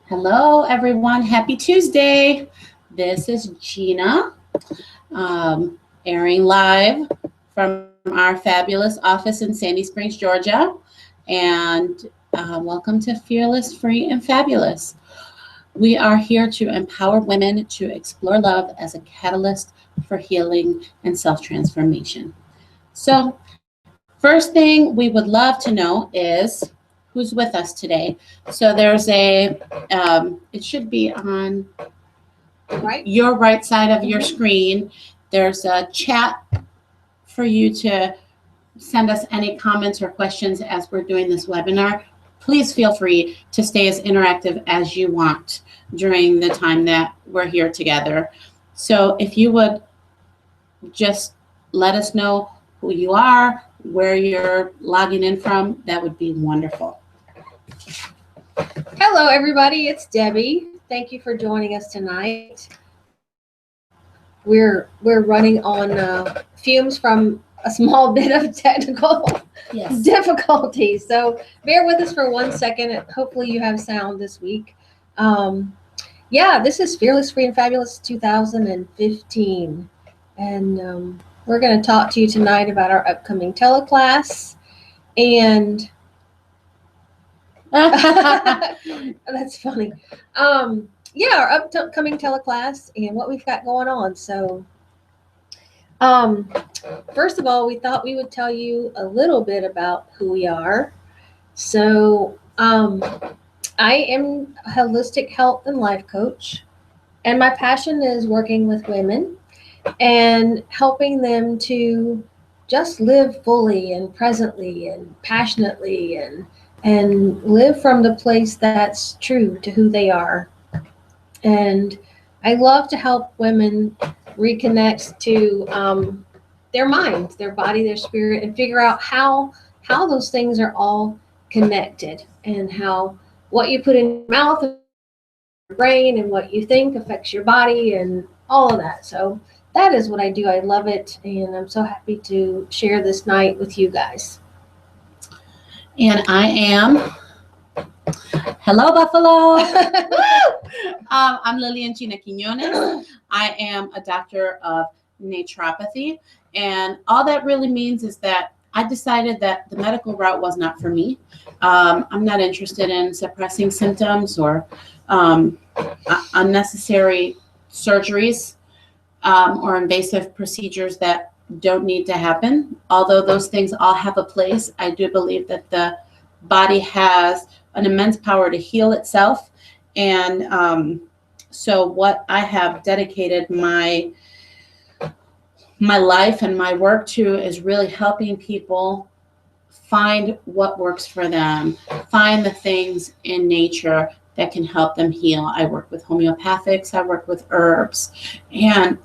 Hello, everyone. Happy Tuesday. This is Gina, airing live from our fabulous office in Sandy Springs, Georgia. And welcome to Fearless, Free, and Fabulous. We are here to empower women to explore love as a catalyst for healing and self transformation. So, first thing we would love to know is who's with us today. So there's it should be on Right? your right side of your screen. There's a chat for you to send us any comments or questions as we're doing this webinar. Please feel free to stay as interactive as you want during the time that we're here together. So if you would just let us know who you are, where you're logging in from, that would be wonderful. Hello, everybody. It's Debbie. Thank you for joining us tonight. We're running on fumes from a small bit of technical difficulty. So bear with us for 1 second. Hopefully you have sound this week. This is Fearless, Free, and Fabulous 2015. And we're going to talk to you tonight about our upcoming teleclass. And that's funny. Our upcoming teleclass and what we've got going on. So, first of all, we thought we would tell you a little bit about who we are. So, I am a holistic health and life coach, and my passion is working with women and helping them to just live fully and presently and passionately and live from the place that's true to who they are. And I love to help women reconnect to their mind, their body, their spirit, and figure out how those things are all connected, and how what you put in your mouth, your brain, and what you think affects your body, and all of that. So that is what I do. I love it, and I'm so happy to share this night with you guys. And I am, hello, Buffalo. I'm Lillian Gina Quinones. I am a doctor of naturopathy. And all that really means is that I decided that the medical route was not for me. I'm not interested in suppressing symptoms or unnecessary surgeries or invasive procedures that don't need to happen. Although those things all have a place, I do believe that the body has an immense power to heal itself. And so what I have dedicated my life and my work to is really helping people find what works for them, find the things in nature that can help them heal. I work with homeopathics, I work with herbs, and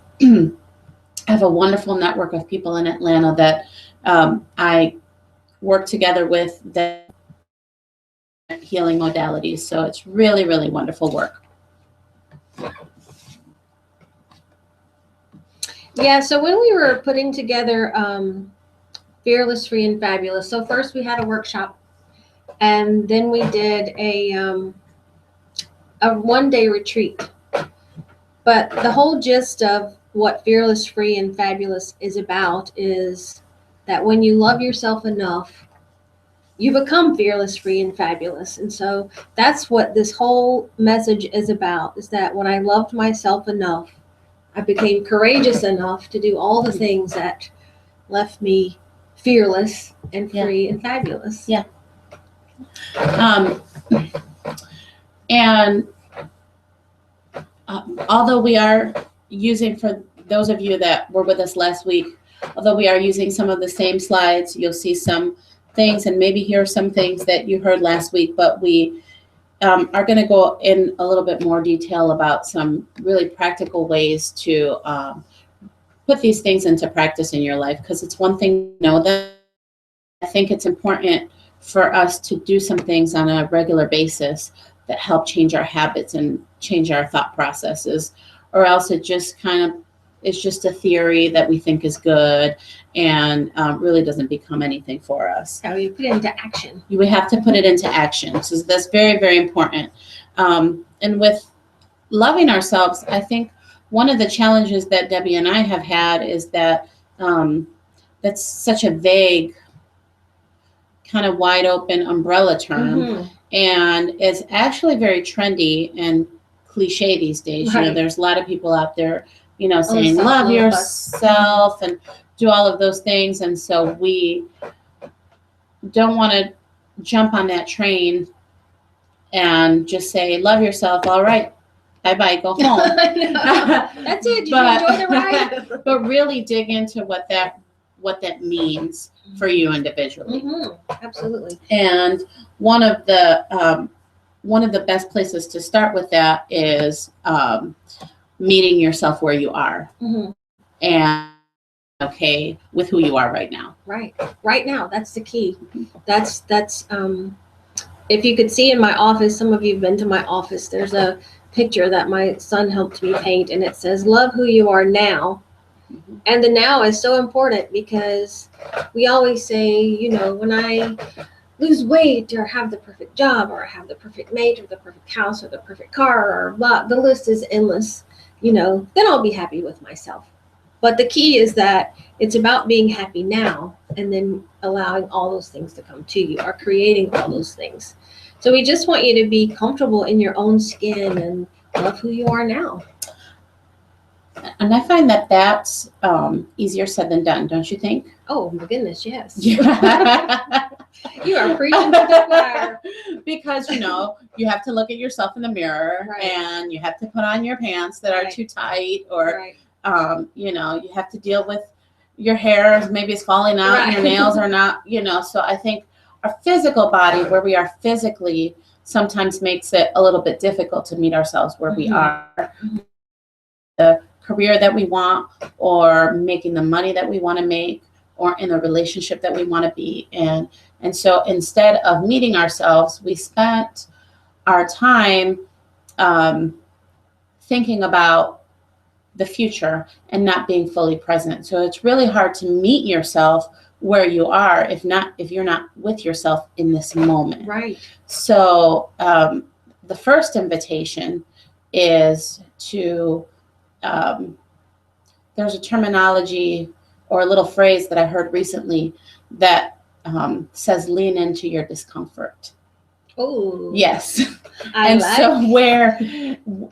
I have a wonderful network of people in Atlanta that I work together with that healing modalities. So it's really, really wonderful work. Yeah, so when we were putting together Fearless, Free, and Fabulous, so first we had a workshop, and then we did a one-day retreat. But the whole gist of what Fearless, Free, and Fabulous is about is that when you love yourself enough, you become fearless, free, and fabulous. And so that's what this whole message is about, is that when I loved myself enough, I became courageous enough to do all the things that left me fearless and free and fabulous. Yeah. And although we are using, for those of you that were with us last week, although we are using some of the same slides, you'll see some things and maybe hear some things that you heard last week, but we are going to go in a little bit more detail about some really practical ways to put these things into practice in your life, because it's one thing to know that. I think it's important for us to do some things on a regular basis that help change our habits and change our thought processes, or else it just it's just a theory that we think is good and really doesn't become anything for us. So you put it into action. We have to put it into action. So that's very, very important. and with loving ourselves, I think one of the challenges that Debbie and I have had is that that's such a vague, kind of wide open umbrella term, Mhm. and it's actually very trendy and cliche these days. You know, Right. there's a lot of people out there, you know, saying self-love love yourself and do all of those things, and so we don't want to jump on that train and just say love yourself. All right, bye bye, go home. That's it. Did you enjoy the ride? But really dig into what that means for you individually. Mhm. Absolutely. And one of the best places to start with that is meeting yourself where you are, Mhm. and okay with who you are right now. Right now, that's the key. That's if you could see in my office, some of you have been to my office, there's a picture that my son helped me paint, and it says love who you are now. Mhm. And the now is so important because we always say, you know, when I lose weight or have the perfect job or have the perfect mate or the perfect house or the perfect car or blah, the list is endless, you know, then I'll be happy with myself. But the key is that it's about being happy now and then allowing all those things to come to you or creating all those things. So we just want you to be comfortable in your own skin and love who you are now. And I find that that's easier said than done, don't you think? Oh my goodness, yes. Yeah. You are preaching to the choir. Because, you know, you have to look at yourself in the mirror, Right. and you have to put on your pants that are Right. too tight, or, Right. you know, you have to deal with your hair, maybe it's falling out, and your Right. nails are not, you know. So I think our physical body, where we are physically, sometimes makes it a little bit difficult to meet ourselves where we Mhm. are. The career that we want, or making the money that we want to make, or in a relationship that we want to be in. And so instead of meeting ourselves, we spent our time thinking about the future and not being fully present. So it's really hard to meet yourself where you are if you're not with yourself in this moment. Right. So the first invitation is to there's a terminology or a little phrase that I heard recently that says lean into your discomfort. Oh. Yes. I like. So where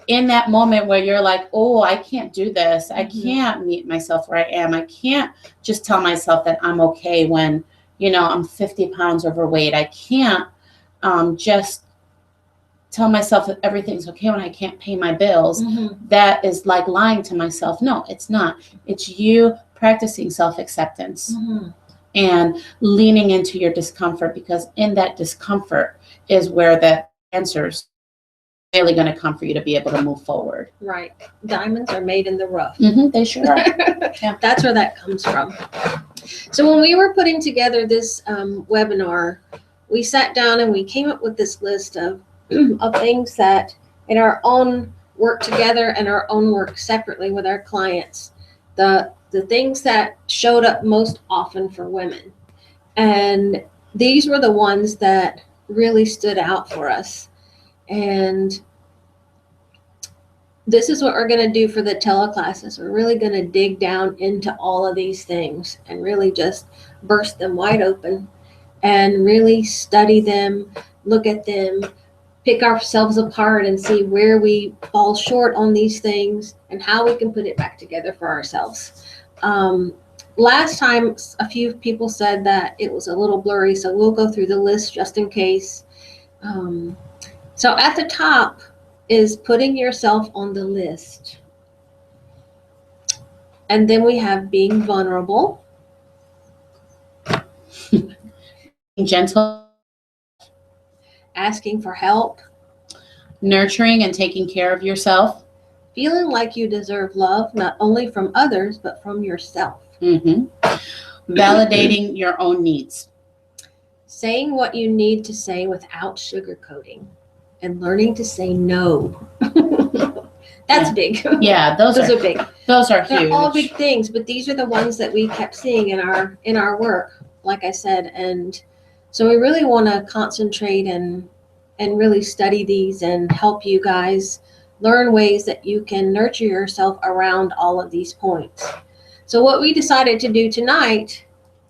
in that moment where you're like, oh, I can't do this. I Mhm. can't meet myself where I am. I can't just tell myself that I'm okay when, you know, I'm 50 pounds overweight. I can't just tell myself that everything's okay when I can't pay my bills. Mhm. That is like lying to myself. No, it's not. It's you practicing self-acceptance Mhm. and leaning into your discomfort, because in that discomfort is where the answers are really going to come for you to be able to move forward. Right. Diamonds are made in the rough. They sure are. Yeah. That's where that comes from. So when we were putting together this webinar, we sat down and we came up with this list of things that in our own work together and our own work separately with our clients, the things that showed up most often for women. And these were the ones that really stood out for us. And this is what we're going to do for the teleclasses. We're really going to dig down into all of these things and really just burst them wide open and really study them, look at them, pick ourselves apart and see where we fall short on these things and how we can put it back together for ourselves. Last time, a few people said that it was a little blurry, so we'll go through the list just in case. So at the top is putting yourself on the list. And then we have being vulnerable. Being gentle. Asking for help. Nurturing and taking care of yourself. Feeling like you deserve love, not only from others, but from yourself. Validating your own needs. Saying what you need to say without sugarcoating. And learning to say no. That's big. Yeah, those are big. Those are huge. They're all big things, but these are the ones that we kept seeing in our work, like I said. And so we really want to concentrate and and really study these and help you guys learn ways that you can nurture yourself around all of these points. So what we decided to do tonight,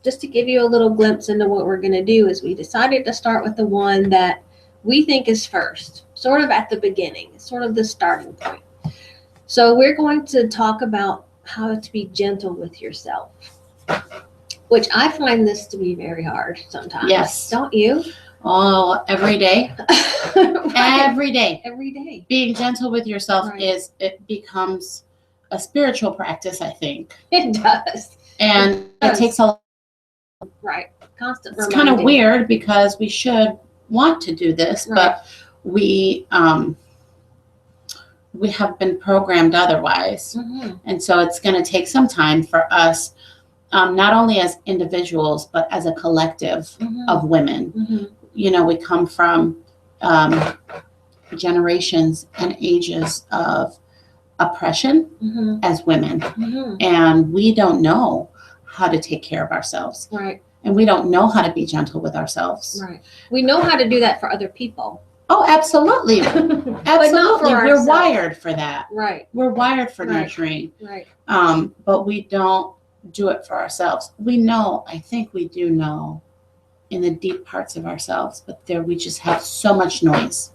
just to give you a little glimpse into what we're going to do, is we decided to start with the one that we think is first, sort of at the beginning, sort of the starting point. So we're going to talk about how to be gentle with yourself, which I find this to be very hard sometimes. Yes. Don't you? Oh, every day. Right. Every day. Every day. Being gentle with yourself Right. it becomes a spiritual practice, I think. It does. And It it does. takes a Right. Constant it's kind of reminding. weird because we should want to do this, Right. but we have been programmed otherwise. Mhm. And so it's going to take some time for us, not only as individuals, but as a collective Mhm. of women. Mhm. You know, we come from generations and ages of oppression Mhm. as women, Mhm. and we don't know how to take care of ourselves, Right. and we don't know how to be gentle with ourselves. Right. We know how to do that for other people. Oh, absolutely. But not for Absolutely. We're ourselves. wired for that. Right. We're wired for Right. nurturing. Right. But we don't do it for ourselves. We know, I think we do know in the deep parts of ourselves, but there we just have so much noise.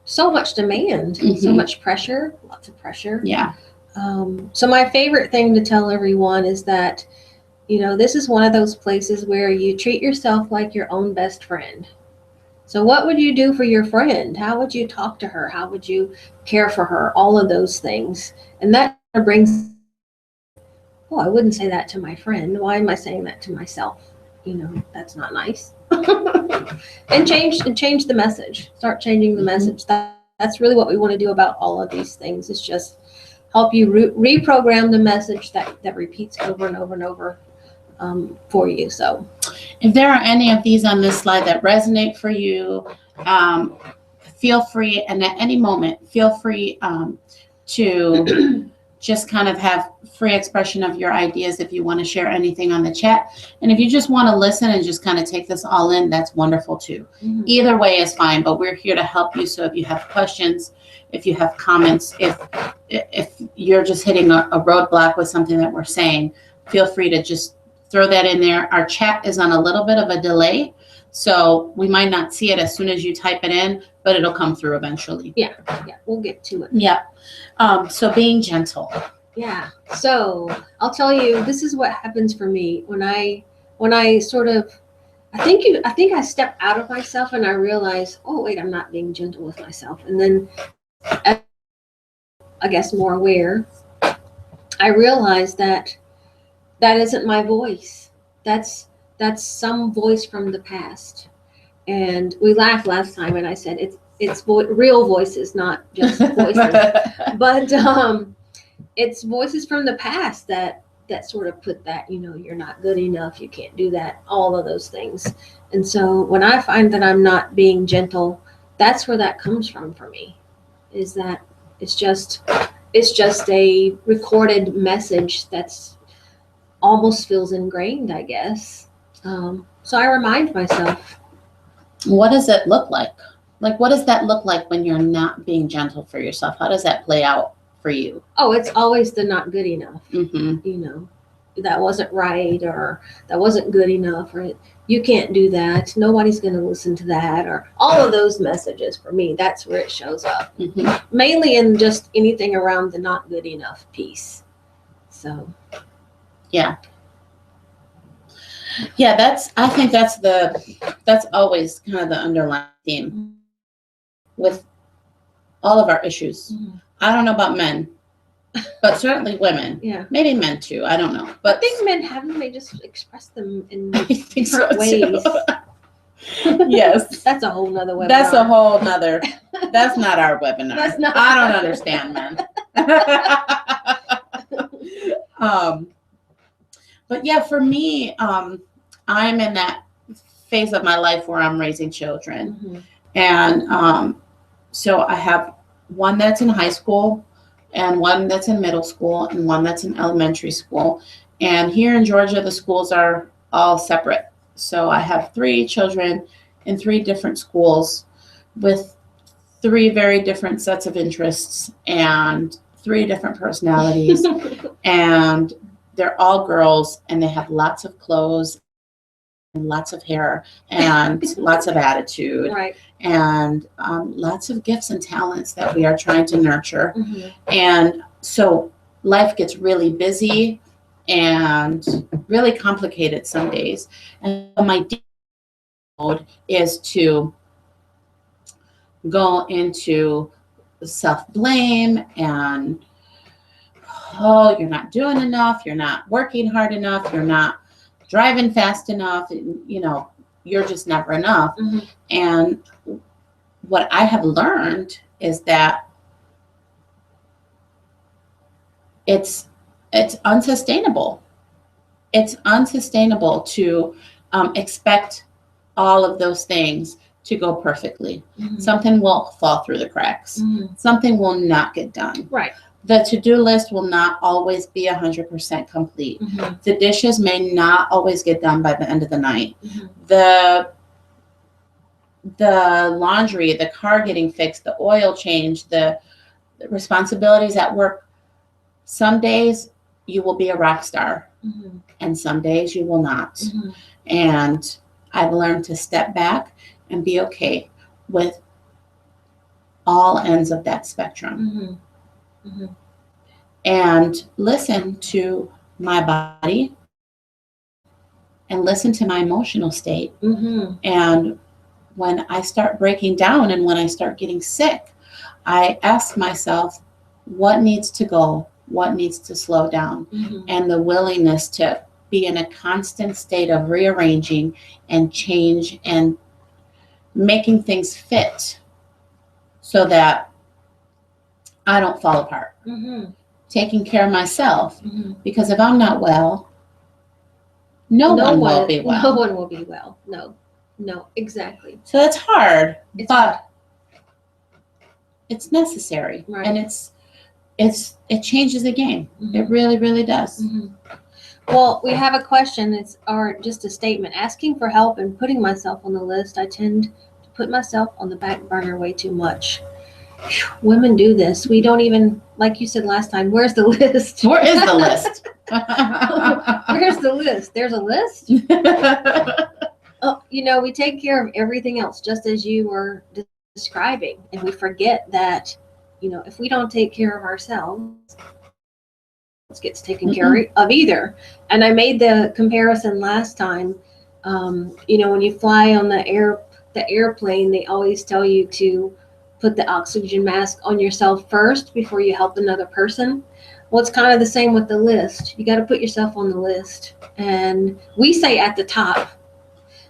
So much demand, so Mhm. much pressure, lots of pressure. Yeah. So my favorite thing to tell everyone is that, this is one of those places where you treat yourself like your own best friend. So what would you do for your friend? How would you talk to her? How would you care for her? All of those things. And that brings, oh, I wouldn't say that to my friend. Why am I saying that to myself? That's not nice. and change the message. Start changing the Mhm. message. That's really what we want to do about all of these things. Is just help you reprogram the message that repeats over and over and over for you. So If there are any of these on this slide that resonate for you, feel free, and at any moment, feel free to just kind of have free expression of your ideas if you want to share anything on the chat. And if you just want to listen and just kind of take this all in, that's wonderful too. Mhm. Either way is fine, but we're here to help you. So if you have questions, if you have comments, if you're just hitting a roadblock with something that we're saying, feel free to just throw that in there. Our chat is on a little bit of a delay, so we might not see it as soon as you type it in, but it'll come through eventually. Yeah, we'll get to it. Yeah. So being gentle. Yeah. So I'll tell you, this is what happens for me when I sort of, I think I step out of myself and I realize, oh wait, I'm not being gentle with myself. And then, I guess more aware, I realize that isn't my voice. That's some voice from the past. And we laughed last time, and I said it's real voices, not just voices. But it's voices from the past that sort of put that, you're not good enough, you can't do that, all of those things. And so when I find that I'm not being gentle, that's where that comes from for me, is that it's just a recorded message that's almost feels ingrained, I guess. So I remind myself. What does it look like? Like, what does that look like when you're not being gentle for yourself? How does that play out for you? Oh, it's always the not good enough. Mm-hmm. That wasn't right, or that wasn't good enough, or you can't do that. Nobody's going to listen to that, or all of those messages for me. That's where it shows up. Mm-hmm. Mainly in just anything around the not good enough piece. So. Yeah. I think that's always kind of the underlying theme with all of our issues. Mm-hmm. I don't know about men, but certainly women. Yeah. Maybe men too. I don't know. But I think men haven't. They just express them in I think so different ways. too. Yes. That's a whole nother webinar. That's a whole nother. That's not our webinar. That's not. I don't understand men. But yeah, for me, I'm in that phase of my life where I'm raising children. Mm-hmm. And so I have one that's in high school and one that's in middle school and one that's in elementary school. And here in Georgia, the schools are all separate. So I have 3 children in 3 different schools. with 3 very different sets of interests and 3 different personalities, and they're all girls, and they have lots of clothes and lots of hair and lots of attitude, Right. and lots of gifts and talents that we are trying to nurture. Mm-hmm. And so life gets really busy and really complicated some days. And my default mode is to go into self-blame and, oh, you're not doing enough, you're not working hard enough, you're not driving fast enough, you know, you're just never enough. Mm-hmm. And what I have learned is that it's unsustainable. It's unsustainable to expect all of those things to go perfectly. Mm-hmm. Something will fall through the cracks. Mm-hmm. Something will not get done. Right. The to-do list will not always be 100% complete. Mm-hmm. The dishes may not always get done by the end of the night. Mm-hmm. The laundry, the car getting fixed, the oil change, the responsibilities at work. Some days you will be a rock star, Mm-hmm. and some days you will not. Mm-hmm. And I've learned to step back and be okay with all ends of that spectrum. Mm-hmm. Mm-hmm. And listen to my body and listen to my emotional state. Mm-hmm. And when I start breaking down and when I start getting sick, I ask myself, what needs to go? What needs to slow down? Mm-hmm. And the willingness to be in a constant state of rearranging and change and making things fit so that I don't fall apart. Mm-hmm. Taking care of myself, Mm-hmm. because if I'm not well, no one will be well. No one will be well. No, exactly. So it's hard, It's but it's necessary. Right. And it changes the game. Mhm. It really, really does. Mm-hmm. Well, we have a question. It's or just a statement. Asking for help and putting myself on the list. I tend to put myself on the back burner way too much. Whew, women do this. We don't even, like you said last time, where's the list? Where is the list? Where's the list? There's a list? Oh, we take care of everything else, just as you were describing. And we forget that, if we don't take care of ourselves, it gets taken care of either. And I made the comparison last time. When you fly on the airplane, they always tell you to put the oxygen mask on yourself first before you help another person. Well, it's kind of the same with the list. You got to put yourself on the list. And we say at the top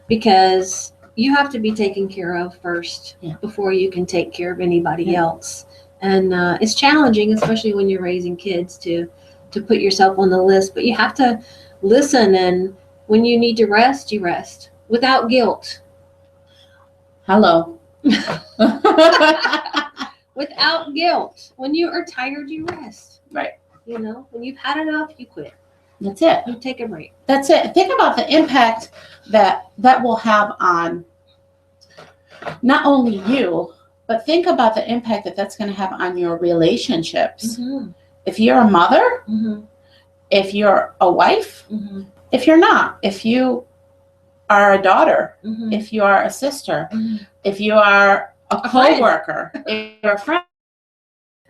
because you have to be taken care of first before you can take care of anybody else. And it's challenging, especially when you're raising kids, to put yourself on the list. But you have to listen. And when you need to rest, you rest without guilt. Hello. Without guilt. When you are tired, you rest. Right. When you've had enough, you quit. That's it. You take a break. That's it. Think about the impact that will have on not only you, but think about the impact that that's going to have on your relationships. Mm-hmm. If you're a mother, Mm-hmm. if you're a wife, Mm-hmm. if you're not, if you are a daughter, Mm-hmm. if you are a sister, Mm-hmm. if you are a friend. co-worker, if you're a friend,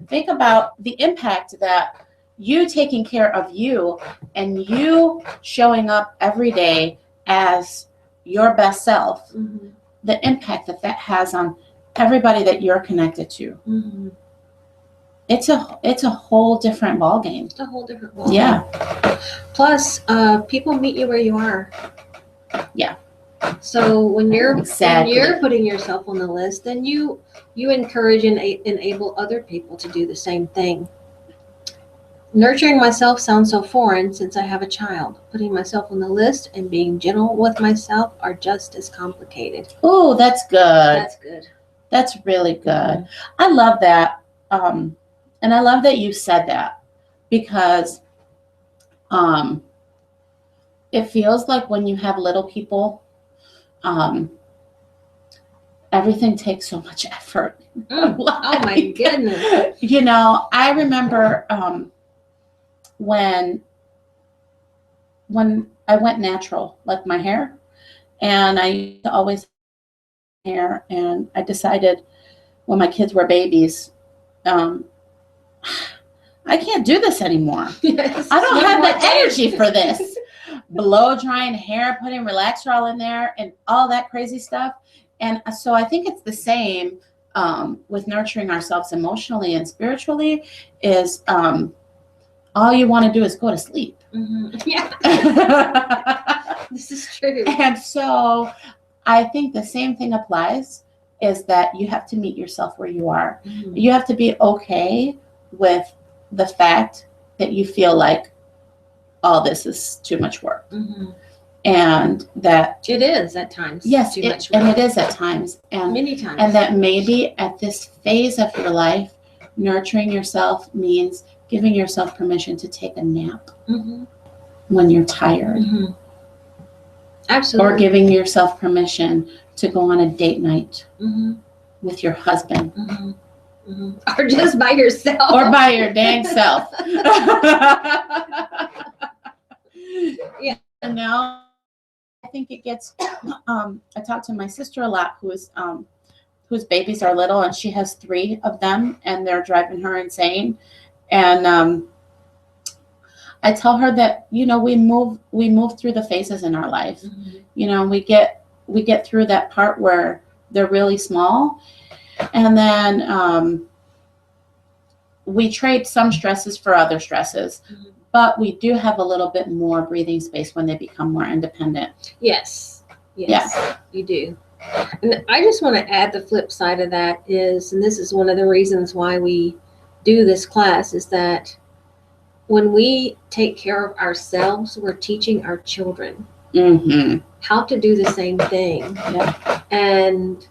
think about the impact that you taking care of you and you showing up every day as your best self, Mm-hmm. the impact that has on everybody that you're connected to. Mm-hmm. It's a whole different ballgame. It's a whole different world. Yeah. Plus, people meet you where you are. Yeah. So when you're Exactly. when you're putting yourself on the list, then you encourage and enable other people to do the same thing. Nurturing myself sounds so foreign since I have a child. Putting myself on the list and being gentle with myself are just as complicated. Oh, that's good. That's good. That's really good. Mhm. I love that. And I love that you said that because it feels like when you have little people, everything takes so much effort. Oh my goodness. I remember when I went natural, like my hair, and I used to always have hair, and I decided when my kids were babies, I can't do this anymore. Yes, I don't no have more the energy for this. Blow drying hair, putting relaxer all in there, and all that crazy stuff. And so I think it's the same with nurturing ourselves emotionally and spiritually. Is all you want to do is go to sleep. Yeah, this is true. And so I think the same thing applies. Is that you have to meet yourself where you are. You have to be okay with the fact that you feel like all this is too much work. And that it is at times. yes, too much and work. it is at times, and Many times. and that maybe at this phase of your life, nurturing yourself means giving yourself permission to take a nap when you're tired, Absolutely. or giving yourself permission to go on a date night with your husband, or just by yourself, or by your dang self. Yeah. And now I think it gets. I talk to my sister a lot, whose babies are little, and she has 3 of them, and they're driving her insane. And I tell her that we move through the phases in our life. We get through that part where they're really small, and then we trade some stresses for other stresses. But we do have a little bit more breathing space when they become more independent. Yes, you do. And I just want to add the flip side of that is, and this is one of the reasons why we do this class, is that when we take care of ourselves, we're teaching our children how to do the same thing. Yeah. And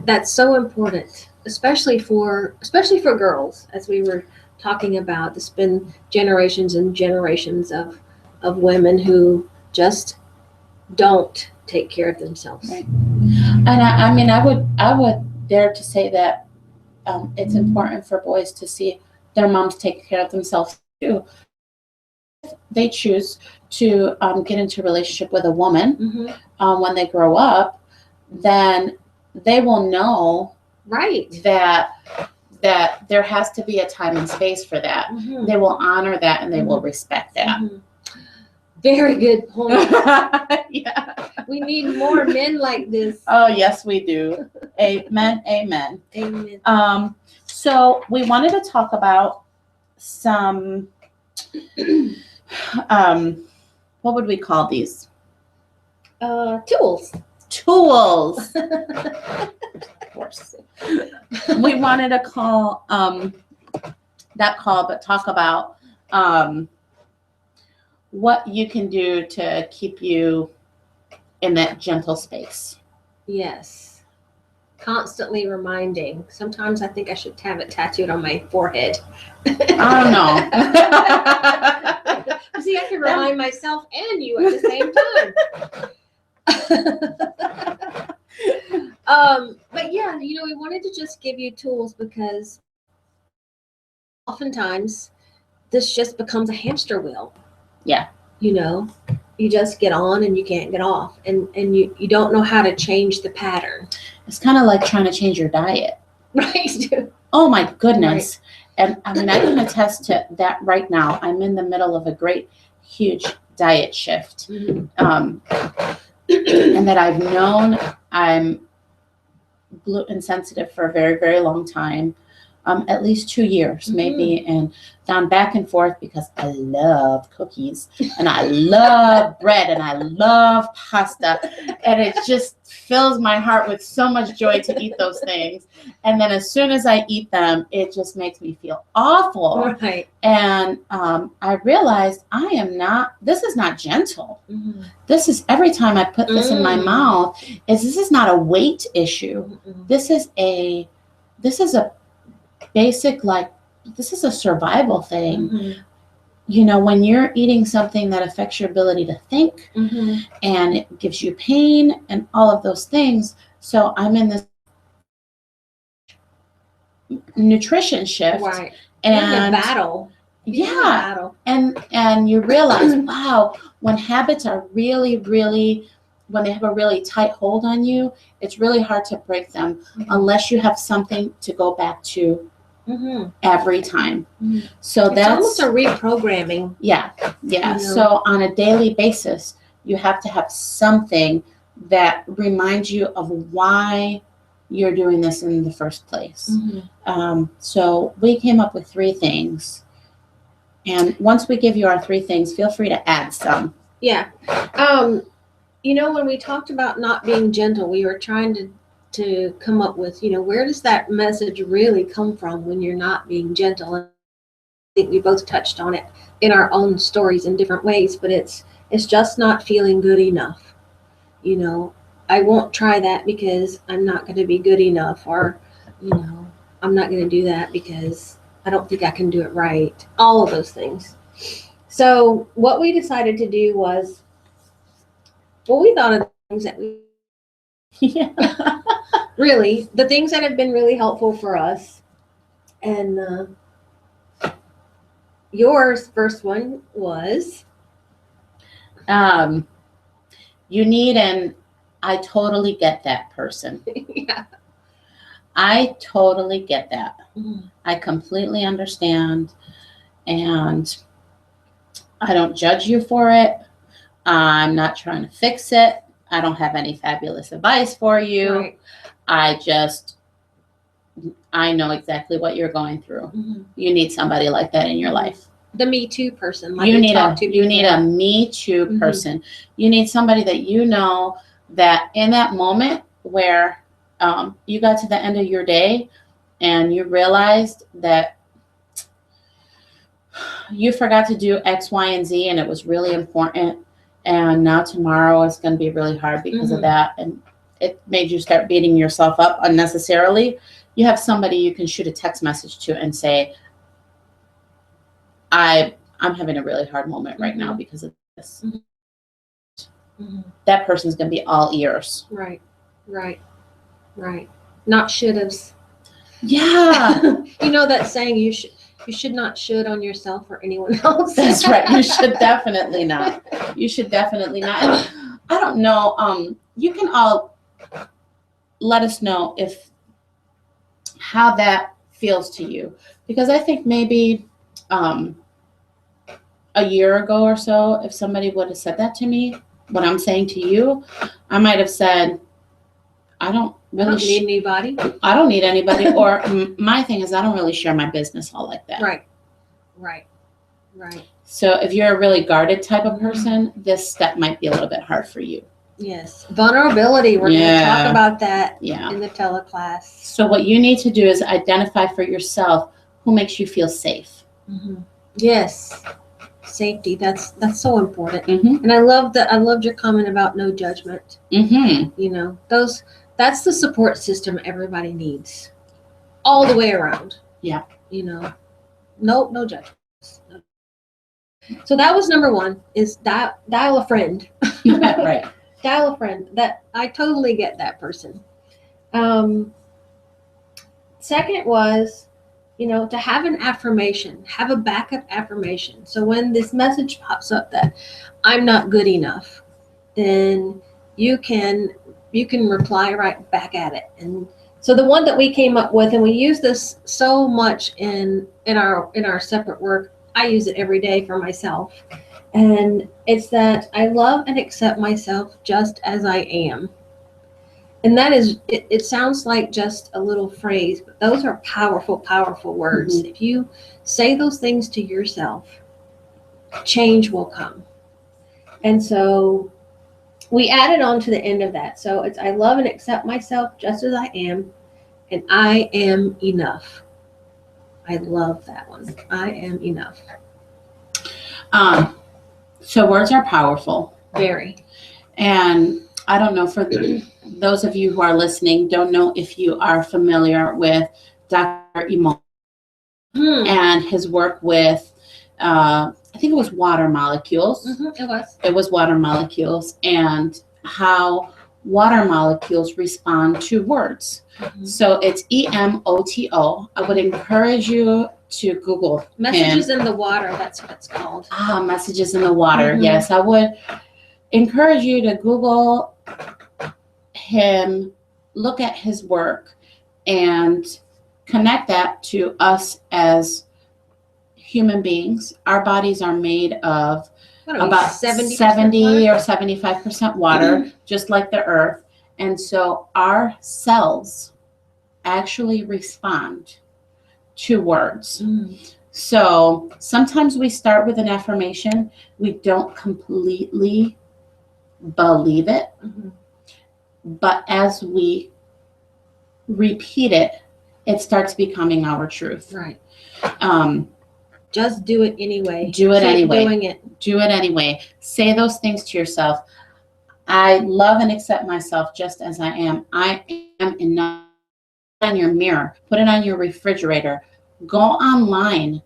that's so important, especially for girls, as we were talking about. There's been generations and generations of women who just don't take care of themselves. Right. And I would dare to say that it's important for boys to see their moms take care of themselves too. If they choose to get into a relationship with a woman when they grow up, then they will know that there has to be a time and space for that. They will honor that, and they will respect that. Very good point. Yeah. We need more men like this. Oh, yes, we do. Amen. Amen. Amen. So we wanted to talk about some, what would we call these? Tools. Tools. Of course. We wanted to call but talk about what you can do to keep you in that gentle space. Yes. Constantly reminding. Sometimes I think I should have it tattooed on my forehead. I don't know. See, I can remind myself and you at the same time. But yeah, we wanted to just give you tools because oftentimes this just becomes a hamster wheel. Yeah. You just get on and you can't get off, and you don't know how to change the pattern. It's kind of like trying to change your diet. Right. Oh my goodness. Right. And I can attest to that right now. I'm in the middle of a great, huge diet shift. And that I've known I'm gluten sensitive for a very, very long time. At least 2 years, maybe, and gone back and forth because I love cookies and I love bread and I love pasta, and it just fills my heart with so much joy to eat those things. And then as soon as I eat them, it just makes me feel awful. Right. And I realized this is not gentle. This is, every time I put this in my mouth, this is not a weight issue. This is a basic, this is a survival thing. When you're eating something that affects your ability to think and it gives you pain and all of those things, So I'm in this nutrition shift, Right. You're in a and battle. You're in a yeah, battle. and you realize, wow, when habits are really, really, when they have a really tight hold on you, it's really hard to break them unless you have something to go back to Mm-hmm. every time. Mhm. So It's almost a reprogramming. yeah. You know. So on a daily basis, you have to have something that reminds you of why you're doing this in the first place. Mm-hmm. So we came up with 3 things. And once we give you our 3 things, feel free to add some. Yeah. When we talked about not being gentle, we were trying to come up with, where does that message really come from when you're not being gentle? And I think we both touched on it in our own stories in different ways, but it's just not feeling good enough. I won't try that because I'm not going to be good enough, or, I'm not going to do that because I don't think I can do it right. All of those things. So what we decided to do was, we thought of things that we Yeah. really, the things that have been really helpful for us. And yours first one was You need an I totally get that person. yeah. I totally get that. Mhm. I completely understand, and I don't judge you for it. I'm not trying to fix it. I don't have any fabulous advice for you. Right. I know exactly what you're going through. Mm-hmm. You need somebody like that in your life. The Me Too person. You need a Me Too Mhm. person. You need somebody that you know that in that moment where you got to the end of your day and you realized that you forgot to do X, Y, and Z, and it was really important, and now tomorrow is going to be really hard because of that, and it made you start beating yourself up unnecessarily. You have somebody you can shoot a text message to and say, I'm having a really hard moment right now because of this. Mm-hmm. That person's going to be all ears. Right. Not should-haves. Yeah. You know that saying, you should not should on yourself or anyone else. That's right. You should definitely not. And I don't know. You can all let us know how that feels to you, because I think maybe a year ago or so, if somebody would have said that to me, what I'm saying to you, I might have said, I don't really need anybody. I don't need anybody. Or my thing is, I don't really share my business all like that. Right. So if you're a really guarded type of person, this step might be a little bit hard for you. Yes. Vulnerability. We're going to talk about that in the teleclass. So what you need to do is identify for yourself who makes you feel safe. Mm-hmm. Yes. Safety. That's so important. Mm-hmm. And I loved your comment about no judgment. Mm-hmm. That's the support system everybody needs, all the way around. Yeah. No judgment. So that was number 1, is dial a friend. Right. Dial a friend. That I totally get that person. Second was, to have an affirmation, have a backup affirmation. So when this message pops up that I'm not good enough, then you can reply right back at it. And so the one that we came up with, and we use this so much in our separate work, I use it every day for myself. And it's that I love and accept myself just as I am. And that is, it sounds like just a little phrase, but those are powerful, powerful words. Mm-hmm. If you say those things to yourself, change will come. And so we added on to the end of that. So it's, I love and accept myself just as I am, and I am enough. I love that one. I am enough. So words are powerful. Very. And I don't know, for those of you who are listening, don't know if you are familiar with Dr. Emil and his work with, I think it was water molecules. Mm-hmm, it was water molecules, and how water molecules respond to words. Mhm. So it's EMOTO. I would encourage you to Google Messages him. in the water, that's what it's called. Messages in the water. Mhm. Yes, I would encourage you to Google him, look at his work, and connect that to us as human beings. Our bodies are made of What are we, about 70% 70 water? or 75% water, just like the earth. And so our cells actually respond to words. Mm. So sometimes we start with an affirmation, we don't completely believe it, Mhm. but as we repeat it, it starts becoming our truth. Right. Um, Just do it anyway. Do it Keep anyway. doing it. do it anyway. Say those things to yourself. I love and accept myself just as I am. I am enough. Put it on your mirror, put it on your refrigerator. Go online,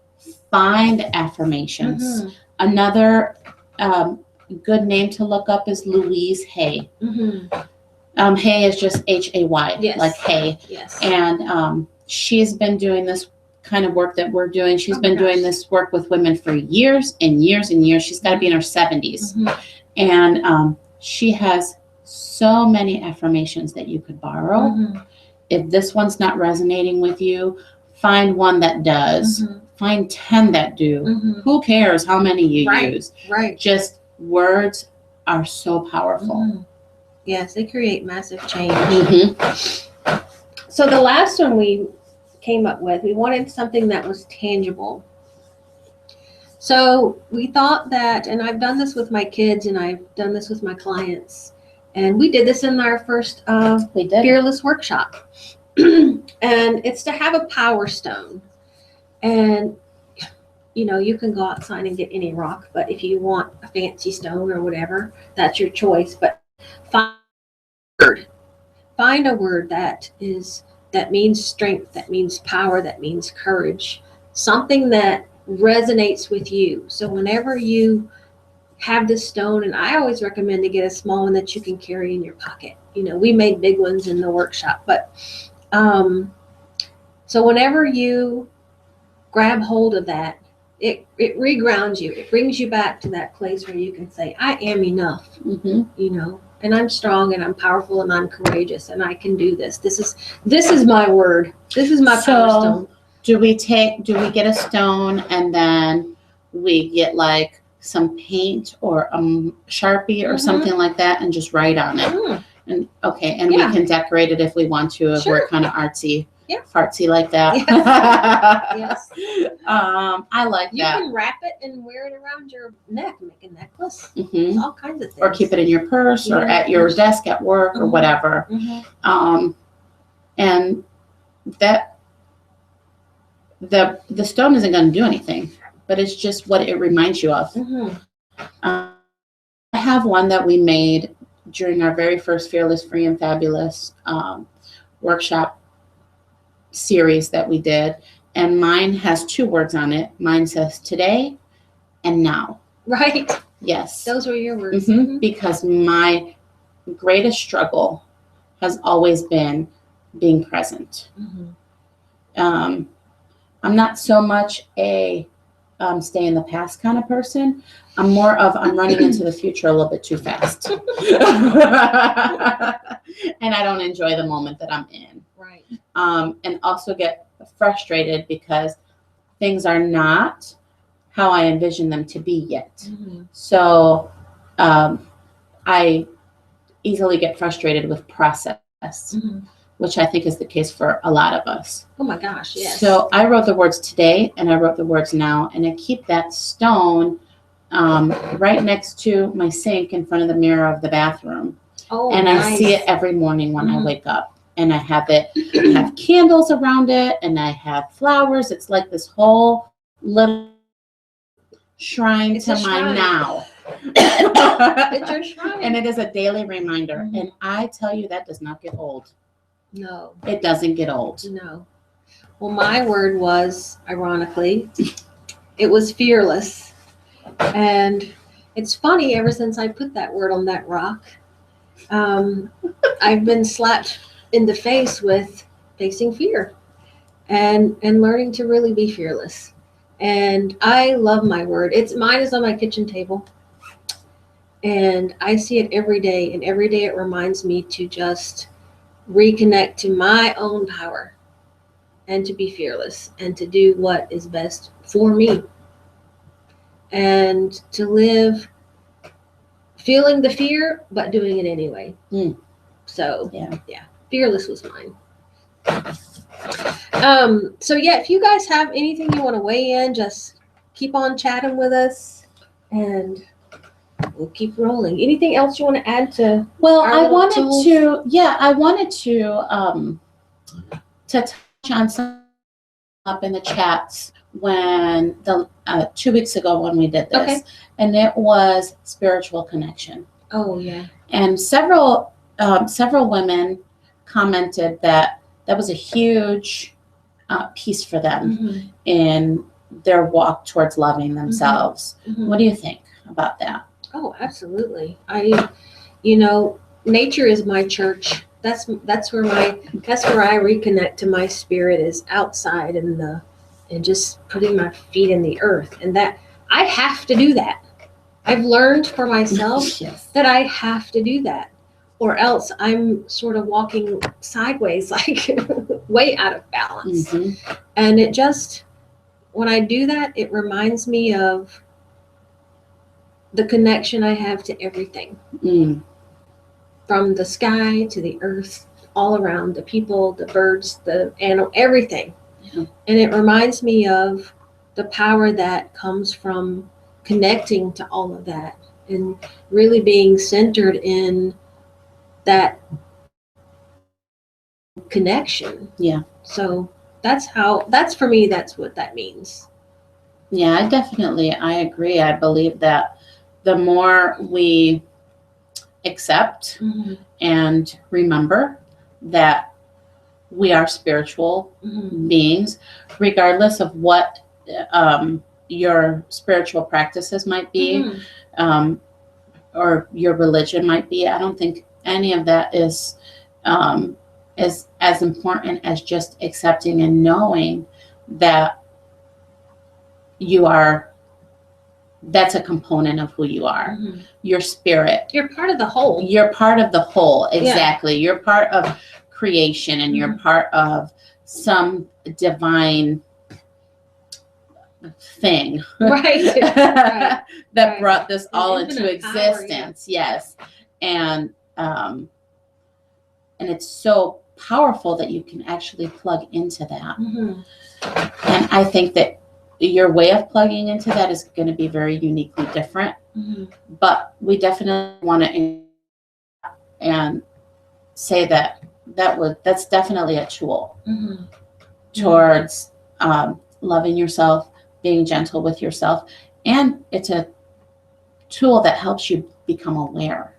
find affirmations. Mhm. Another good name to look up is Louise Hay. Mhm. Hay is just Hay, Yes. like hay. Yes. And she's been doing this kind of work that we're doing. She's Oh my been doing gosh. this work with women for years and years and years. She's got to be in her 70s. Mhm. And she has so many affirmations that you could borrow. Mhm. If this one's not resonating with you, find one that does. Mhm. Find 10 that do. Mhm. Who cares how many you Right. use? Right. Just words are so powerful. Mhm. Yes, they create massive change. Mm-hmm. So the last one we came up with, we wanted something that was tangible. So we thought that, and I've done this with my kids and I've done this with my clients, and we did this in our first We did. Fearless workshop. And it's to have a power stone. And you can go outside and get any rock, but if you want a fancy stone or whatever, that's your choice. But find a word that means strength, that means power, that means courage, something that resonates with you. So whenever you have this stone, and I always recommend to get a small one that you can carry in your pocket. We made big ones in the workshop, but so whenever you grab hold of that, it regrounds you. It brings you back to that place where you can say, I am enough, Mm-hmm. And I'm strong and I'm powerful and I'm courageous and I can do this. This is my word. This is my power stone. Do we get a stone and then we get like some paint or a Sharpie or Mhm. something like that and just write on it? Mm. And Yeah. we can decorate it if we want to, if we're Sure. kind of artsy. Yeah. Fartsy like that. Yes. I like You that. can wrap it and wear it around your neck, make a necklace. Hmm. There's all kinds of things. Or keep it in your purse or Yeah. at your desk at work or Mhm. whatever. Mhm. And that the stone isn't going to do anything, but it's just what it reminds you of. Mhm. I have one that we made during our very first Fearless, Free, and Fabulous workshop series that we did, and mine has 2 words on it. Mine says today and now. Right. Yes. Those were your words. Mhm. Because my greatest struggle has always been being present. Mhm. I'm not so much a stay in the past kind of person. I'm more of I'm running into the future a little bit too fast. And I don't enjoy the moment that I'm in. Right. And also get frustrated because things are not how I envision them to be yet. Mhm. So I easily get frustrated with process, Mhm. which I think is the case for a lot of us. Oh my gosh, yes. So I wrote the words today and I wrote the words now, and I keep that stone right next to my sink in front of the mirror of the bathroom. And nice. I see it every morning when I Mhm. wake up. And I have candles around it, and I have flowers. It's like this whole little shrine It's to a my shrine. now. It's your shrine. And it is a daily reminder. Mhm. And I tell you, that does not get old. No. It doesn't get old. No. Well, my word was, ironically, it was fearless. And it's funny, ever since I put that word on that rock, I've been slapped in the face with facing fear and learning to really be fearless. And I love my word. Mine is on my kitchen table. And I see it every day. And every day it reminds me to just reconnect to my own power and to be fearless and to do what is best for me and to live feeling the fear, but doing it anyway. So yeah, fearless was mine. So yeah, if you guys have anything you want to weigh in, just keep on chatting with us and we'll keep rolling. Anything else you want to add to? Well, our I little wanted tools? to touch on some up in the chats when 2 weeks ago when we did this, Okay. and it was spiritual connection. Oh yeah. And several women commented that was a huge piece for them Mm-hmm. in their walk towards loving themselves. Mm-hmm. What do you think about that? Oh, absolutely. Nature is my church. That's where I reconnect to my spirit, is outside and just putting my feet in the earth. And that I have to do that. I've learned for myself Yes. that I have to do that, or else I'm sort of walking sideways, like way out of balance. Mm-hmm. And it just, when I do that, it reminds me of the connection I have to everything. From the sky to the earth, all around, the people, the birds, the animal, everything. Yeah. And it reminds me of the power that comes from connecting to all of that and really being centered in that connection. Yeah. So that's for me, that's what that means. Yeah, I agree. I believe that the more we accept Mm-hmm. and remember that we are spiritual Mm-hmm. beings, regardless of what your spiritual practices might be, Mm-hmm. or your religion might be. I don't think any of that is as important as just accepting and knowing that that's a component of who you are. Mm-hmm. Your spirit. You're part of the whole. You're part of the whole. Exactly. Yeah. You're part of creation, and you're part of some divine thing. Right. That brought this all into Power, existence. Yeah. Yes. And it's so powerful that you can actually plug into that. Mm-hmm. And I think that your way of plugging into that is going to be very uniquely different. Mm-hmm. But we definitely want to and say that's definitely a tool Mm-hmm. towards loving yourself, being gentle with yourself, and it's a tool that helps you become aware.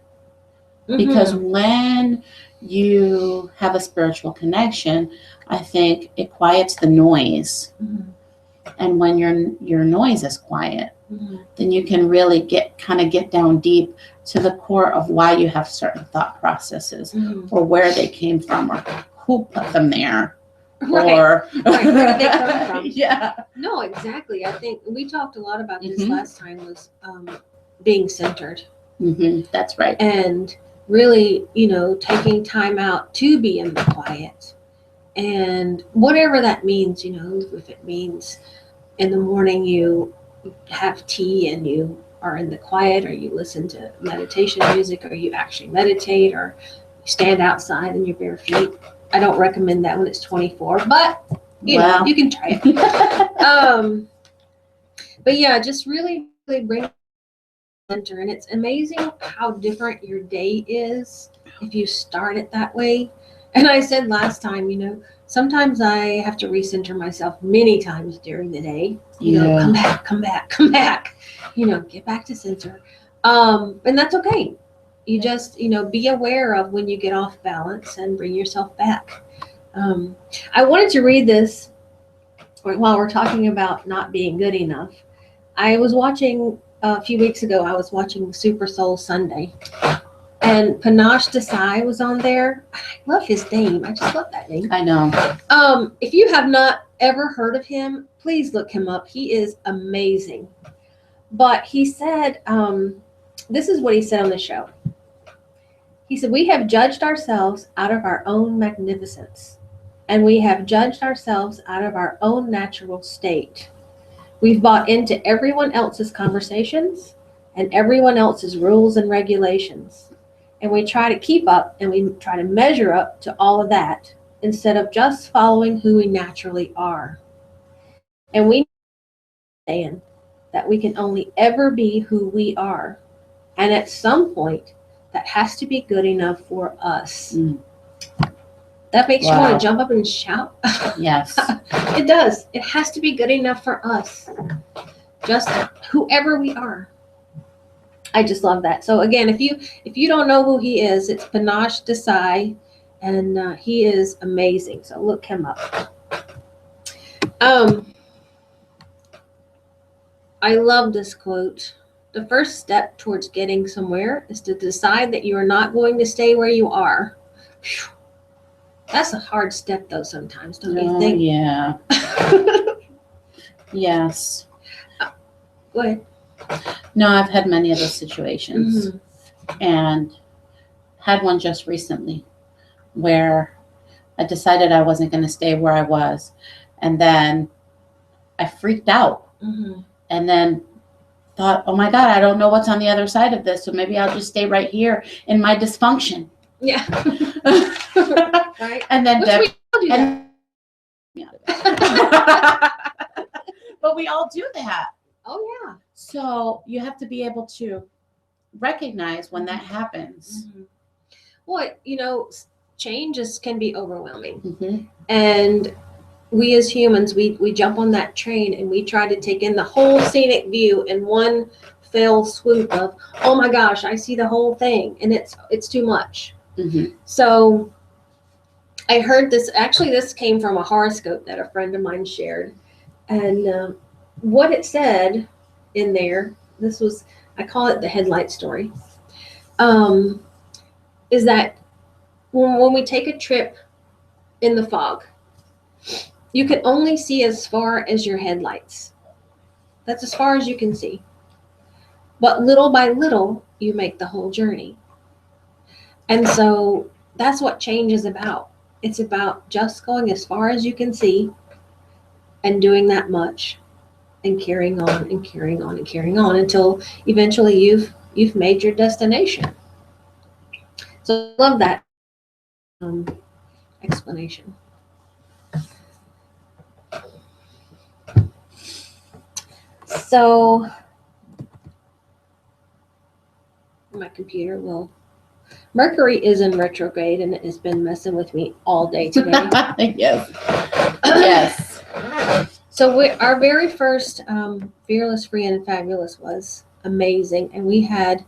Mm-hmm. Because when you have a spiritual connection, I think it quiets the noise. Mm-hmm. And when your noise is quiet, mm-hmm. then you can really get down deep to the core of why you have certain thought processes, mm-hmm. or where they came from, or who put them there. Right. Or where did they come from? Yeah. No, exactly. I think we talked a lot about this mm-hmm. last time, was being centered. Mm-hmm. That's right. And really, taking time out to be in the quiet. And whatever that means, if it means in the morning you have tea and you are in the quiet, or you listen to meditation music, or you actually meditate, or you stand outside in your bare feet. I don't recommend that when it's 24, but you can try it. But yeah, just really, really bring center. And it's amazing how different your day is if you start it that way. And I said last time, sometimes I have to recenter myself many times during the day. Come back, get back to center. And that's okay. You just, be aware of when you get off balance and bring yourself back. I wanted to read this while we're talking about not being good enough. A few weeks ago, I was watching Super Soul Sunday. and Panache Desai was on there. I love his name. I just love that name. I know. If you have not ever heard of him, please look him up. He is amazing. But he said, this is what he said on the show. He said, we have judged ourselves out of our own magnificence, and we have judged ourselves out of our own natural state. We've bought into everyone else's conversations and everyone else's rules and regulations. And we try to keep up and we try to measure up to all of that instead of just following who we naturally are. And we understand that we can only ever be who we are. And at some point, that has to be good enough for us. That makes you want to jump up and shout. Yes. It does. It has to be good enough for us. Just whoever we are. I just love that. So again, if you don't know who he is, it's Panache Desai, and he is amazing. So look him up. I love this quote. The first step towards getting somewhere is to decide that you are not going to stay where you are. Whew. That's a hard step, though, sometimes, don't you think? Yeah. Yes. Go ahead. No, I've had many of those situations, and had one just recently where I decided I wasn't going to stay where I was, and then I freaked out, and then thought, oh my God, I don't know what's on the other side of this, so maybe I'll just stay right here in my dysfunction. Yeah. Right. And then Which we all do that. But we all do that. Oh yeah. So you have to be able to recognize when that happens. Well, changes can be overwhelming. Mm-hmm. And we as humans, we jump on that train and we try to take in the whole scenic view in one fell swoop of, oh my gosh, I see the whole thing, and it's too much. Mm-hmm. So I heard this, actually this came from a horoscope that a friend of mine shared. And what it said in there, this was, I call it the headlight story, is that when we take a trip in the fog, you can only see as far as your headlights. That's as far as you can see. But little by little, you make the whole journey. And so that's what change is about. It's about just going as far as you can see and doing that much and carrying on and carrying on and carrying on until eventually you've made your destination. So I love that explanation. So my computer will. Mercury is in retrograde and it has been messing with me all day today. Yes. Yes. So our very first Fearless, Free, and Fabulous was amazing. And we had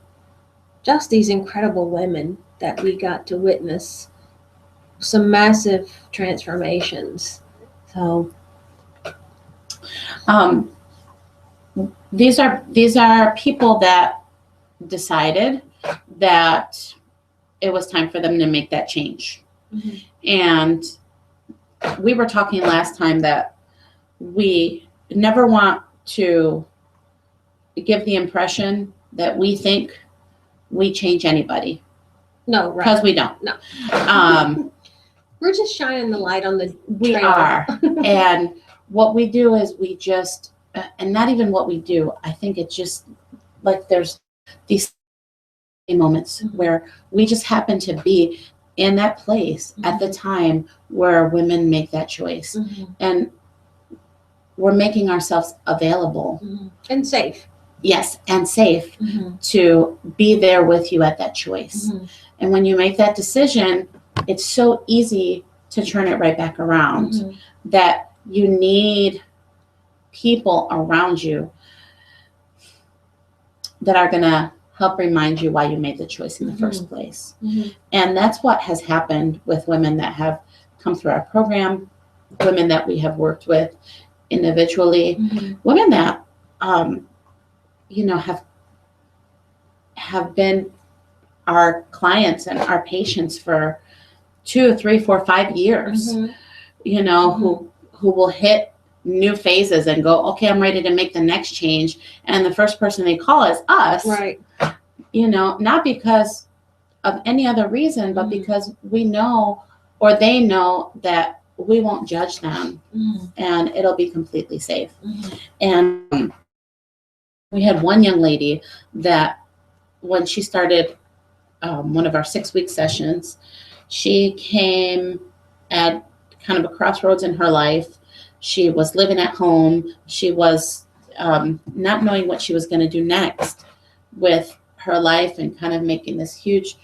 just these incredible women that we got to witness some massive transformations. So these are people that decided that it was time for them to make that change. Mm-hmm. And we were talking last time that we never want to give the impression that we think we change anybody. No, right. Because we don't. No. We're just shining the light on the We trail. are. And what we do is we just, and not even what we do, I think it's just like there's these moments where we just happen to be in that place at the time where women make that choice. And we're making ourselves available. And safe. Yes, and safe to be there with you at that choice. And when you make that decision, it's so easy to turn it right back around. That you need people around you that are going to help remind you why you made the choice in the first place. And that's what has happened with women that have come through our program, women that we have worked with individually, women that, have been our clients and our patients for 2, 3, 4, 5 years, Mhm. you know, who will hit new phases and go, okay, I'm ready to make the next change. And the first person they call is us, Right. you know, not because of any other reason, but Mhm. because we know, or they know, that we won't judge them Mhm. and it'll be completely safe. Mhm. And we had one young lady that when she started one of our 6-week sessions, she came at kind of a crossroads in her life. She was living at home. She was not knowing what she was going to do next with her life and kind of making this huge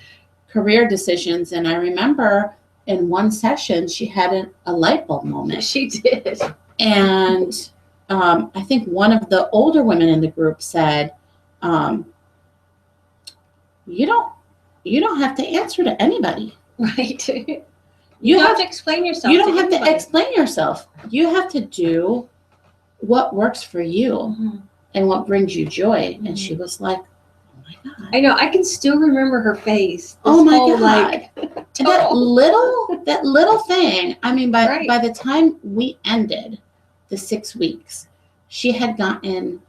career decisions. And I remember in one session, she had a light bulb moment. She did. And I think one of the older women in the group said, um, you don't have to answer to anybody. Right. You don't have have to explain yourself. You don't have anybody. to explain yourself. You have to do what works for you Mhm. and what brings you joy. Mhm. And she was like, oh my God. I know. I can still remember her face. This Oh my whole, God. Like, And that little thing, I mean, Right. by the time we ended the 6 weeks, she had gotten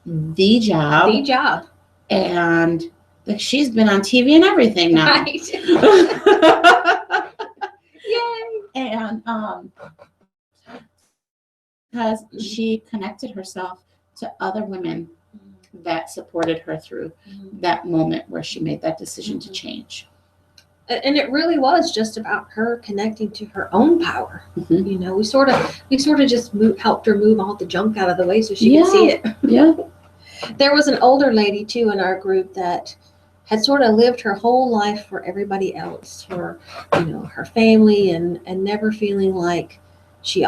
the job. the job. And like she's been on TV and everything now. Right. Yay. And because she connected herself to other women that supported her through that moment where she made that decision to change. And it really was just about her connecting to her own power. Mhm. You know, we sort of just helped her move all the junk out of the way so she could see it. Yeah. There was an older lady too in our group that had sort of lived her whole life for everybody else, for, you know, her family, and never feeling like she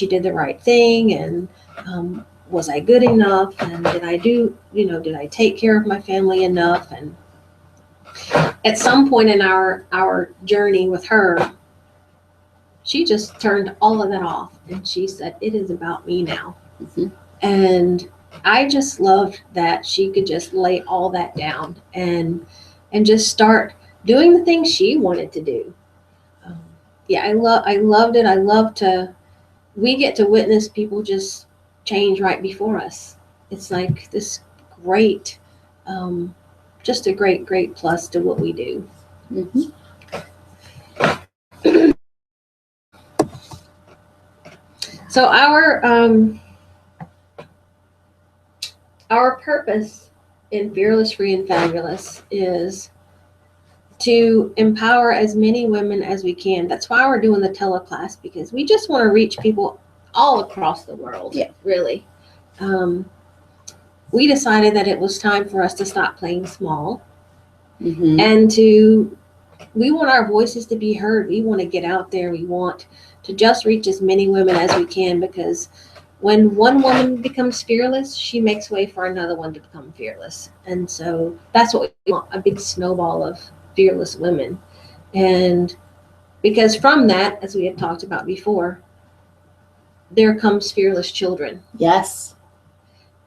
did the right thing, and was I good enough, and did I take care of my family enough? And at some point in our journey with her, she just turned all of that off, and she said, it is about me now. Mhm. And I just loved that she could just lay all that down and just start doing the things she wanted to do. Yeah, I loved it. I love we get to witness people just change right before us. It's like this great, just a great plus to what we do. Mhm. So our purpose in Fearless, Free, and Fabulous is to empower as many women as we can. That's why we're doing the teleclass, because we just want to reach people all across the world. Yeah. Really. We decided that it was time for us to stop playing small, Mhm. and we want our voices to be heard. We want to get out there. We want to just reach as many women as we can, because when one woman becomes fearless, she makes way for another one to become fearless. And so that's what we want, a big snowball of fearless women. And because from that, as we had talked about before, there comes fearless children. Yes.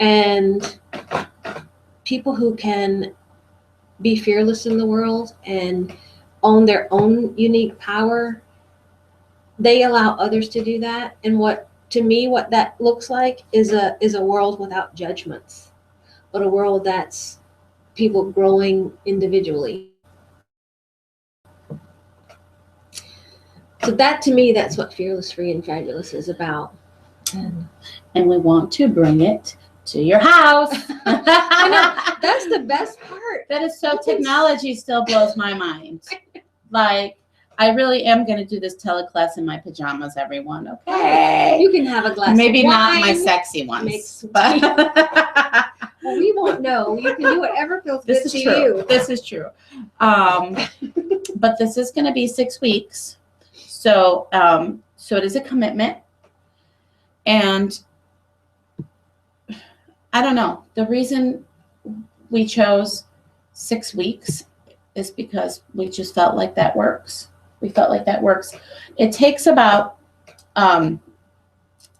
And people who can be fearless in the world and own their own unique power, they allow others to do that. And what that looks like is a world without judgments, but a world that's people growing individually. So that, to me, that's what Fearless, Free, and Fabulous is about. And we want to bring it to your house. I know, that's the best part. That is so, technology still blows my mind. Like, I really am going to do this teleclass in my pajamas, everyone. Okay. You can have a glass Maybe of wine. not my sexy ones. Make some But Well, we won't know. You can do whatever feels this good is to true. you. This is true. But this is going to be 6 weeks. So, so it is a commitment. And I don't know. The reason we chose 6 weeks is because we just felt like that works. We felt like that works. It takes about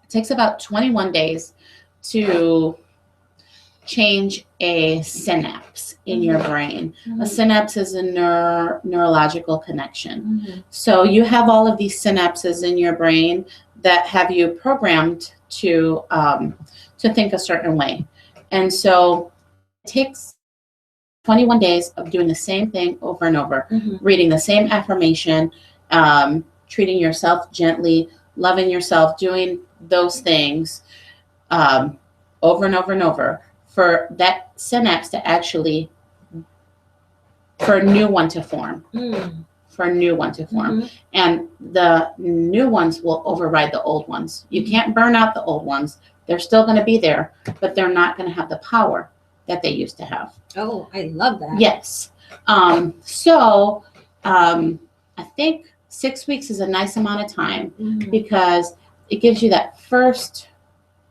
21 days to change a synapse in your brain. Mhm. A synapse is a neurological connection. Mhm. So you have all of these synapses in your brain that have you programmed to think a certain way. And so it takes 21 days of doing the same thing over and over, Mhm. reading the same affirmation, treating yourself gently, loving yourself, doing those things over and over and over for that synapse to actually, for a new one to form. Mm. For a new one to form. Mhm. And the new ones will override the old ones. You can't burn out the old ones. They're still going to be there, but they're not going to have the power that they used to have. Oh, I love that. Yes. So I think 6 weeks is a nice amount of time Mhm. because it gives you that first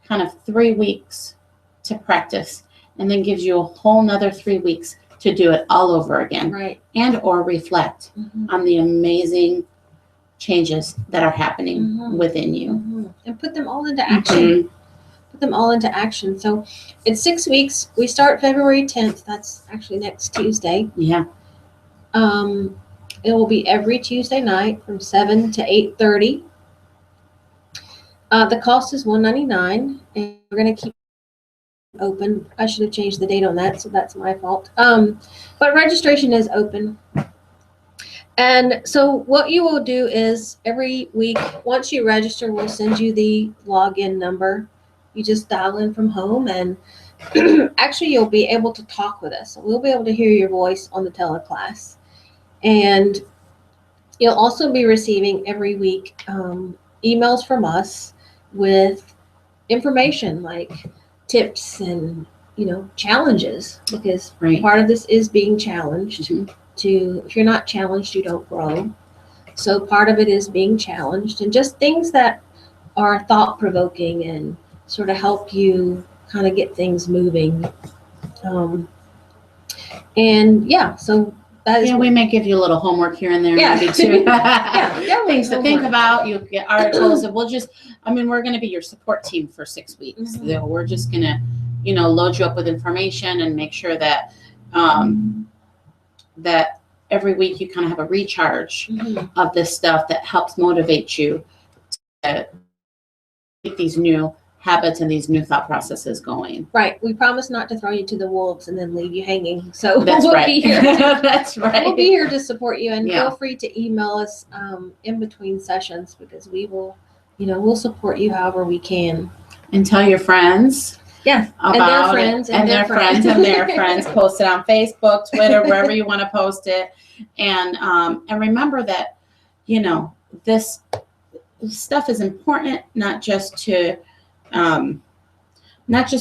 kind of 3 weeks to practice, and then gives you a whole nother 3 weeks to do it all over again, Right. and or reflect Mhm. on the amazing changes that are happening Mhm. within you. Mhm. And put them all into action. Mhm. Put them all into action. So it's 6 weeks. We start February 10th. That's actually next Tuesday. Yeah. It will be every Tuesday night from 7 to 8:30. The cost is $199, and we're going to keep open. I should have changed the date on that, so that's my fault. But registration is open. And so what you will do is every week, once you register, we'll send you the login number. You just dial in from home, and actually you'll be able to talk with us. We'll be able to hear your voice on the teleclass. And you'll also be receiving every week emails from us with information like tips and challenges, because Right. part of this is being challenged. Mhm. If you're not challenged, you don't grow. So part of it is being challenged, and just things that are thought provoking and sort of help you kind of get things moving. And yeah, so that is Yeah, we may give you a little homework here and there, Yeah. maybe too. Yeah, Things to think homework. about. You get articles, and we'll just, we're going to be your support team for 6 weeks. Mhm. So we're just going to, load you up with information and make sure that, that every week you kind of have a recharge Mhm. of this stuff that helps motivate you to keep these new habits and these new thought processes going. Right. We promise not to throw you to the wolves and then leave you hanging. So That's we'll right. be here. That's right. We'll be here to support you, and Yeah. feel free to email us in between sessions, because we will, we'll support you however we can. And tell your friends. Yeah. About And their friends it, and their friends and their friends. Post it on Facebook, Twitter, wherever you want to post it. And remember that, this stuff is important, not just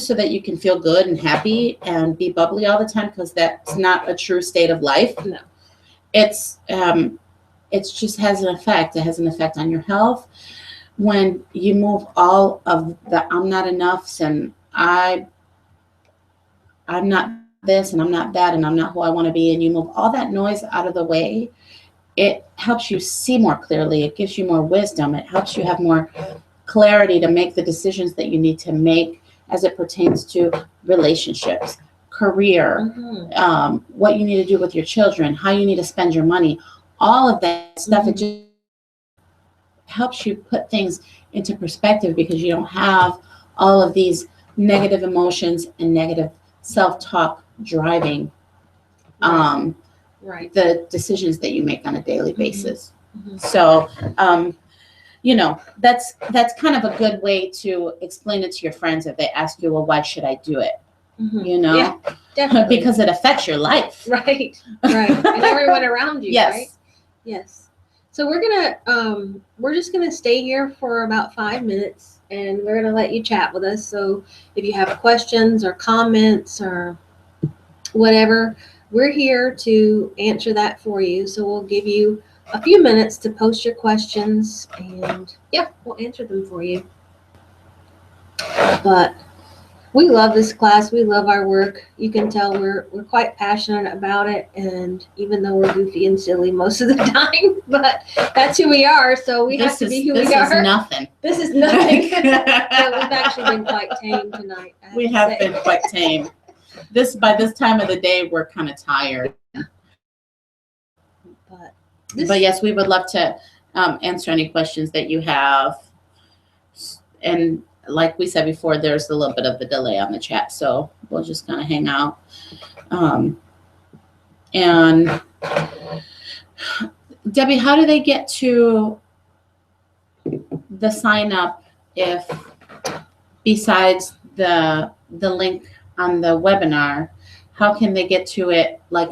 so that you can feel good and happy and be bubbly all the time, because that's not a true state of life. No. It's just has an effect. It has an effect on your health. When you move all of the I'm not enoughs and I'm not this and I'm not that and I'm not who I want to be, and you move all that noise out of the way, it helps you see more clearly. It gives you more wisdom. It helps you have more clarity to make the decisions that you need to make as it pertains to relationships, career, Mhm. What you need to do with your children, how you need to spend your money, all of that stuff. Mhm. It just helps you put things into perspective, because you don't have all of these negative emotions and negative self-talk driving Right. the decisions that you make on a daily basis. Mhm. So, that's kind of a good way to explain it to your friends if they ask you, well, why should I do it? Mhm. Yeah, Because definitely. it affects your life. Right. And everyone around you. Yes. Right. Yes. So we're just gonna stay here for about 5 minutes, and we're gonna let you chat with us. So if you have questions or comments or whatever, we're here to answer that for you. So we'll give you a few minutes to post your questions, and yeah, we'll answer them for you. But we love this class. We love our work. You can tell we're quite passionate about it, and even though we're goofy and silly most of the time, but that's who we are. So we have to be who we This are. is nothing. This is nothing. But we've actually been quite tame tonight. We have been quite tame. by this time of the day, we're kind of tired. But yes, we would love to answer any questions that you have. And like we said before, there's a little bit of a delay on the chat, so we'll just kind of hang out. And Debbie, how do they get to the sign up if besides the link on the webinar, how can they get to it? Like,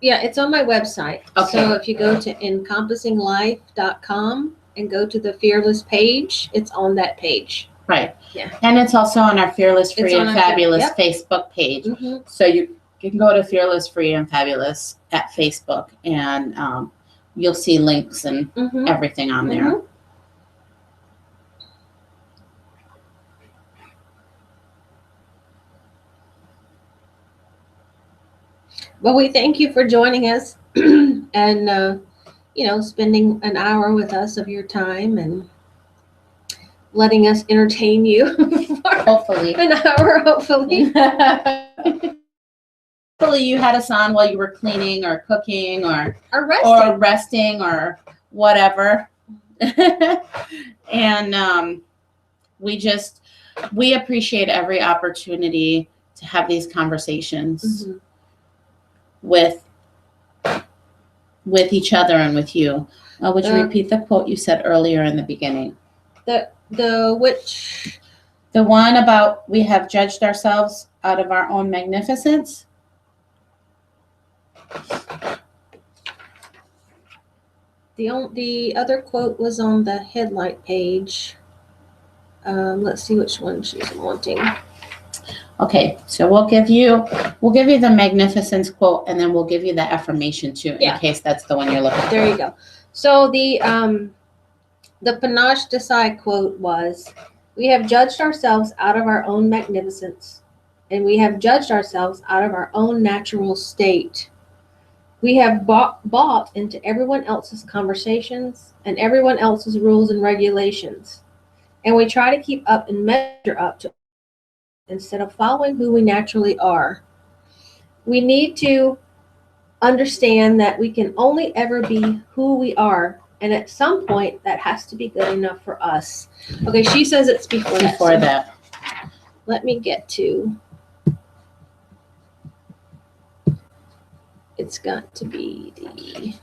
yeah, it's on my website. Okay. So if you go to encompassing.life.com and go to the Fearless page, it's on that page. right. Yeah. And it's also on our Fearless Free It's on and our Fabulous yep. Facebook page. Mm-hmm. So you can go to Fearless Free and Fabulous at Facebook, and you'll see links and Mm-hmm. everything on there. Mm-hmm. Well, we thank you for joining us and, spending an hour with us of your time and letting us entertain you for Hopefully. an hour, hopefully. Hopefully you had us on while you were cleaning or cooking or Resting. or whatever. And we appreciate every opportunity to have these conversations Mm-hmm. with each other and with you. Would you repeat the quote you said earlier in the beginning? The which? The one about we have judged ourselves out of our own magnificence. The other quote was on the headlight page. Let's see which one she's wanting. Okay, so we'll give you the magnificence quote, and then we'll give you the affirmation too, in case that's the one you're looking for. There you go. So the Panache Desai quote was, "We have judged ourselves out of our own magnificence, and we have judged ourselves out of our own natural state. We have bought into everyone else's conversations and everyone else's rules and regulations, and we try to keep up and measure up to instead of following who we naturally are. We need to understand that we can only ever be who we are, and at some point that has to be good enough for us." Okay, she says it's before that. Before that. Let me get to. It's got to be the.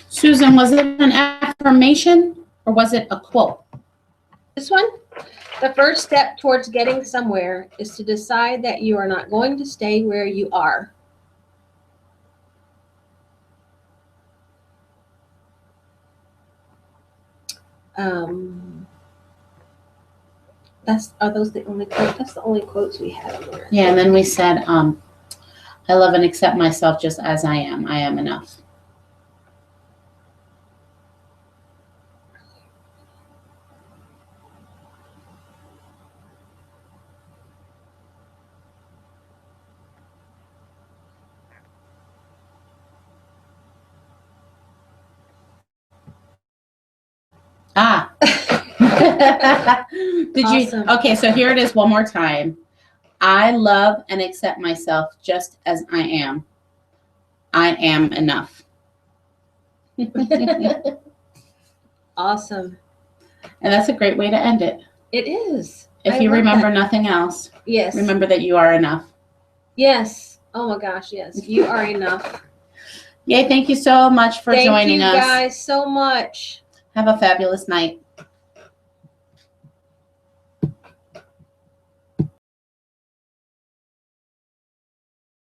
Susan, was it an affirmation or was it a quote? This one? The first step towards getting somewhere is to decide that you are not going to stay where you are. Are those the only quotes? That's the only quotes we had on there. Yeah, and then we said, I love and accept myself just as I am. I am enough. Ah. Did Awesome. you? Okay, so here it is one more time. I love and accept myself just as I am. I am enough. Awesome. And that's a great way to end it. It is. If you remember nothing else, yes. Remember that you are enough. Yes. Oh my gosh, yes. You are enough. Yay, thank you so much for joining us. Thank you guys so much. Have a fabulous night.